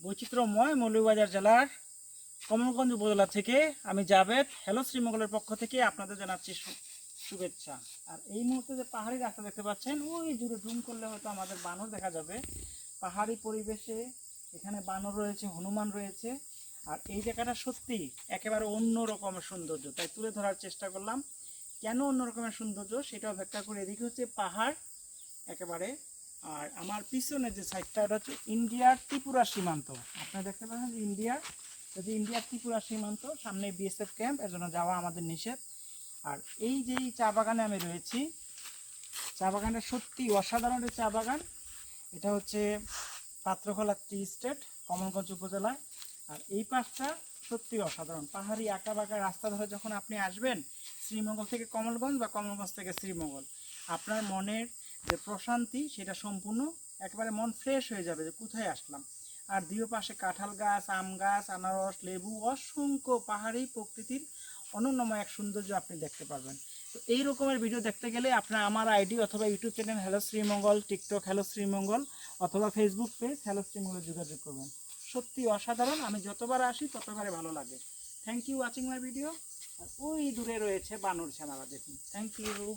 বৈচিত্র্যময় মৌলভীবাজার জেলার কমলগঞ্জ উপজেলা থেকে আমি জাভেদ হ্যালো শ্রীমঙ্গলের পক্ষ থেকে আপনাদের জানাচ্ছি শুভেচ্ছা। আর এই মুহূর্তে যে পাহাড়ি রাস্তা দেখতে পাচ্ছেন, ওই জুড়ে জুম করলে হয়তো আমাদের বানর দেখা যাবে। পাহাড়ি পরিবেশে এখানে বানর রয়েছে, হনুমান রয়েছে। আর এই জায়গাটা সত্যি একেবারে অন্য রকমের সৌন্দর্য, তাই তুলে ধরার চেষ্টা করলাম। কেন অন্য রকমের সৌন্দর্য সেটাও ব্যাখ্যা করে। এদিকে হচ্ছে পাহাড় একেবারে, আর আমার পিছনে যে সাইডটা ওটা হচ্ছে ইন্ডিয়ার ত্রিপুরা সীমান্ত। আপনারা দেখতে পাচ্ছেন যে ইন্ডিয়ার ত্রিপুরা সীমান্ত, সামনে বিএসএফ ক্যাম্প, এর জন্য যাওয়া আমাদের নিষেধ। আর এই যে চা বাগানে আমি রয়েছি, চা বাগানটা সত্যি অসাধারণ চা বাগান। এটা হচ্ছে পাত্রখোলা টি স্টেট, কমলগঞ্জ উপজেলায়। আর এই পাশটা সত্যি অসাধারণ, পাহাড়ি আঁকা বাঁকা রাস্তা ধরে যখন আপনি আসবেন শ্রীমঙ্গল থেকে কমলগঞ্জ বা কমলগঞ্জ থেকে শ্রীমঙ্গল, আপনার মনের যে প্রশান্তি সেটা সম্পূর্ণ একেবারে মন ফ্রেশ হয়ে যাবে যে কোথায় আসলাম। আর দুই পাশে কাঁঠাল গাছ, আম গাছ, আনারস, লেবু, অসংখ্য পাহাড়ি প্রকৃতির অনন্যময় এক সৌন্দর্য আপনি দেখতে পারবেন। তো এই রকমের ভিডিও দেখতে গেলে আপনার আমার আইডি অথবা YouTube channel hello Sreemangal, TikTok hello Sreemangal অথবা ফেসবুক পেজ হ্যালো শ্রীমঙ্গলে যোগাযোগ করবেন। সত্যি অসাধারণ, আমি যতবার আসি ততবারে ভালো লাগে। Thank you watching my video. আর ওই দূরে রয়েছে বানর ছানারা, দেখুন। Thank you.